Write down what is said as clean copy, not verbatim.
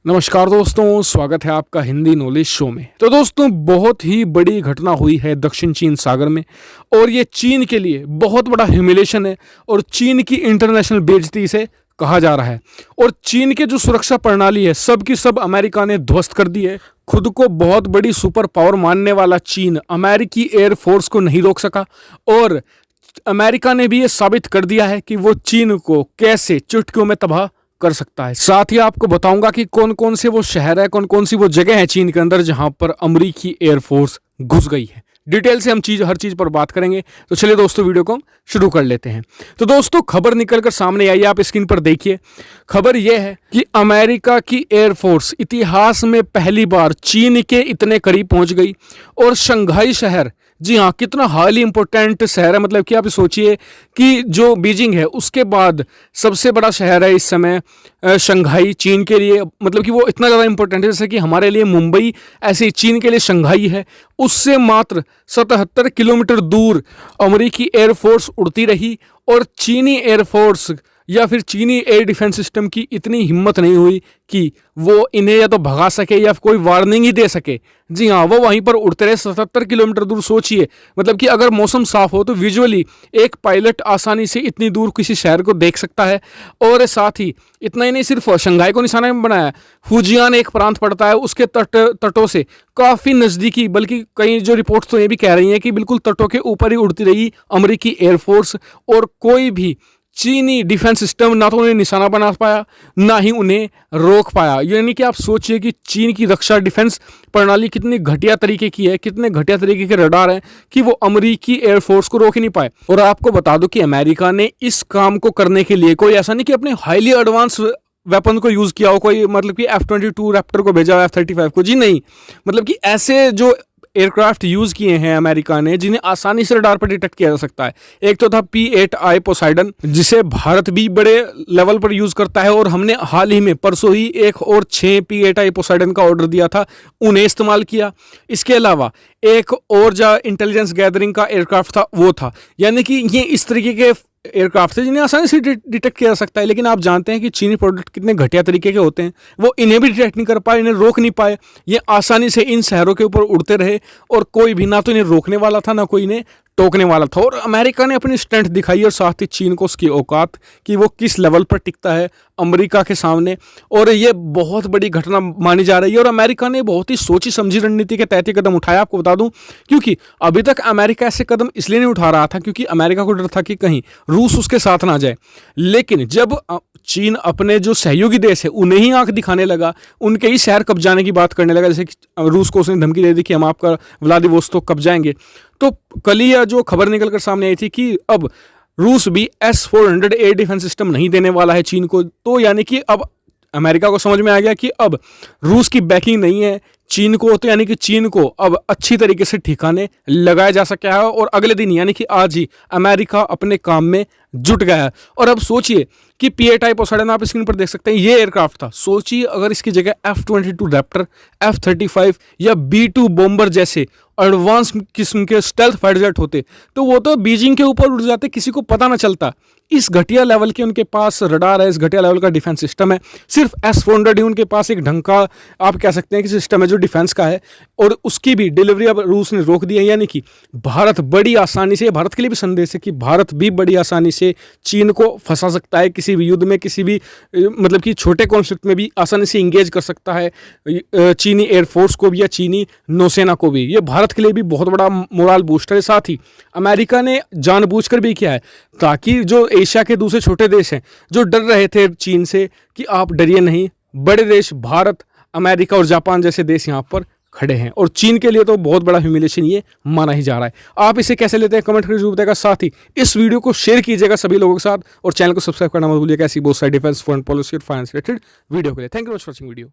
नमस्कार दोस्तों, स्वागत है आपका हिंदी नॉलेज शो में। तो दोस्तों, बहुत ही बड़ी घटना हुई है दक्षिण चीन सागर में और ये चीन के लिए बहुत बड़ा ह्यूमिलेशन है और चीन की इंटरनेशनल बेइज्जती से कहा जा रहा है। और चीन के जो सुरक्षा प्रणाली है सब की सब अमेरिका ने ध्वस्त कर दी है। खुद को बहुत बड़ी सुपर पावर मानने वाला चीन अमेरिकी एयरफोर्स को नहीं रोक सका और अमेरिका ने भी ये साबित कर दिया है कि वो चीन को कैसे चुटकियों में तबाह कर सकता है। साथ ही आपको बताऊंगा कि कौन कौन से वो शहर है, कौन कौन सी वो जगह है चीन के अंदर जहां पर अमेरिकी एयरफोर्स घुस गई है। डिटेल से हम हर चीज पर बात करेंगे। तो चलिए दोस्तों, वीडियो को शुरू कर लेते हैं। तो दोस्तों, खबर निकलकर सामने आई, आप स्क्रीन पर देखिए। खबर यह है कि अमेरिका की एयरफोर्स इतिहास में पहली बार चीन के इतने करीब पहुंच गई और शंघाई शहर, जी हाँ, कितना हाईली इंपॉर्टेंट शहर है। मतलब कि आप सोचिए कि जो बीजिंग है उसके बाद सबसे बड़ा शहर है इस समय शंघाई चीन के लिए। मतलब कि वो इतना ज़्यादा इंपॉर्टेंट है जैसे कि हमारे लिए मुंबई, ऐसे ही चीन के लिए शंघाई है। उससे मात्र 77 किलोमीटर दूर अमेरिकी एयरफोर्स उड़ती रही और चीनी एयरफोर्स या फिर चीनी एयर डिफेंस सिस्टम की इतनी हिम्मत नहीं हुई कि वो इन्हें या तो भगा सके या कोई वार्निंग ही दे सके। जी हाँ, वो वहीं पर उड़ते रहे 77 किलोमीटर दूर। सोचिए, मतलब कि अगर मौसम साफ हो तो विजुअली एक पायलट आसानी से इतनी दूर किसी शहर को देख सकता है। और साथ ही इतना ही नहीं, सिर्फ शंघाई को निशाना में बनाया, फुजियान एक प्रांत पड़ता है, उसके तटों से काफ़ी नज़दीकी, बल्कि कई जो रिपोर्ट्स तो ये भी कह रही हैं कि बिल्कुल तटों के ऊपर ही उड़ती रही अमेरिकी एयरफोर्स और कोई भी चीनी डिफेंस सिस्टम ना तो उन्हें निशाना बना पाया ना ही उन्हें रोक पाया। यानी कि आप सोचिए कि चीन की रक्षा डिफेंस प्रणाली कितनी घटिया तरीके की है, कितने घटिया तरीके के रडार हैं कि वो अमेरिकी एयरफोर्स को रोक ही नहीं पाए। और आपको बता दूं कि अमेरिका ने इस काम को करने के लिए कोई ऐसा नहीं कि अपने हाईली एडवांस वेपन को यूज़ किया हो, कोई मतलब कि F-22 रैप्टर को भेजा हो, F-35 को, जी नहीं। मतलब कि ऐसे जो एयरक्राफ्ट यूज़ किए हैं अमेरिका ने जिन्हें आसानी से रडार पर डिटेक्ट किया जा सकता है। एक तो था P-8I पोसाइडन, जिसे भारत भी बड़े लेवल पर यूज़ करता है और हमने हाल ही में परसों ही एक और 6 P-8I पोसाइडन का ऑर्डर दिया था, उन्हें इस्तेमाल किया। इसके अलावा एक और जो इंटेलिजेंस गैदरिंग का एयरक्राफ्ट था वो था। यानी कि ये इस तरीके के एयरक्राफ्ट थे जिन्हें आसानी से डिटेक्ट किया जा सकता है। लेकिन आप जानते हैं कि चीनी प्रोडक्ट कितने घटिया तरीके के होते हैं, वो इन्हें भी डिटेक्ट नहीं कर पाए, इन्हें रोक नहीं पाए। ये आसानी से इन शहरों के ऊपर उड़ते रहे और कोई भी ना तो इन्हें रोकने वाला था ना कोई इन्हें टोकने वाला था। और अमेरिका ने अपनी स्ट्रेंथ दिखाई और साथ ही चीन को उसकी औकात कि वो किस लेवल पर टिकता है अमेरिका के सामने। और ये बहुत बड़ी घटना मानी जा रही है और अमेरिका ने बहुत ही सोची समझी रणनीति के तहत कदम उठाया। आपको बता दूं, क्योंकि अभी तक अमेरिका ऐसे कदम इसलिए नहीं उठा रहा था क्योंकि अमेरिका को डर था कि कहीं रूस उसके साथ ना जाए। लेकिन जब चीन अपने जो सहयोगी देश है उन्हें ही आंख दिखाने लगा, उनके ही शहर कब्जाने की बात करने लगा, जैसे कि रूस को उसने धमकी दे दी कि हम आपका व्लादिवोस्तोक कब्जाएंगे। तो कल ही जो खबर निकलकर सामने आई थी कि अब रूस भी S-400 एयर डिफेंस सिस्टम नहीं देने वाला है चीन को। तो यानी कि अब अमेरिका को समझ में आ गया कि अब रूस की बैकिंग नहीं है चीन को, तो यानी कि चीन को अब अच्छी तरीके से ठिकाने लगाया जा सका है। और अगले दिन यानी कि आज ही अमेरिका अपने काम में जुट गया है। और अब सोचिए कि P-8I पोसाइडन आप स्क्रीन पर देख सकते हैं, ये एयरक्राफ्ट था। सोचिए अगर इसकी जगह F-22 रैप्टर, F-35 या B-2 बॉम्बर जैसे एडवांस किस्म के स्टेल्थ फाइटर जेट होते तो वो तो बीजिंग के ऊपर उड़ जाते, किसी को पता ना चलता। इस घटिया लेवल के उनके पास रडार है, इस घटिया लेवल का डिफेंस सिस्टम है। सिर्फ S-400 ही उनके पास एक ढंग का आप कह सकते हैं कि सिस्टम है जो डिफेंस का है और उसकी भी डिलीवरी अब रूस ने रोक दी है। यानी कि भारत बड़ी आसानी से, भारत के लिए भी संदेश है कि भारत भी बड़ी आसानी से चीन को फंसा सकता है किसी भी युद्ध में, किसी भी मतलब कि छोटे कॉन्फ्लिक्ट में भी आसानी से इंगेज कर सकता है चीनी एयरफोर्स को भी या चीनी नौसेना को भी। ये भारत के लिए भी बहुत बड़ा मोरल बूस्टर है। साथ ही अमेरिका ने जानबूझकर भी किया है ताकि जो एशिया के दूसरे छोटे देश हैं जो डर रहे थे चीन से कि आप डरिए नहीं, बड़े देश भारत, अमेरिका और जापान जैसे देश यहाँ पर खड़े हैं। और चीन के लिए तो बहुत बड़ा ह्यूमिलेशन ये माना ही जा रहा है। आप इसे कैसे लेते हैं कमेंट करके जरूर बताइएगा। साथ ही इस वीडियो को शेयर कीजिएगा सभी लोगों के साथ और चैनल को सब्सक्राइब करना मत भूलिएगा ऐसी बहुत सारी डिफेंस फॉरेन पॉलिसी और फाइनेंस रिलेटेड वीडियो के लिए। Thank you for watching video.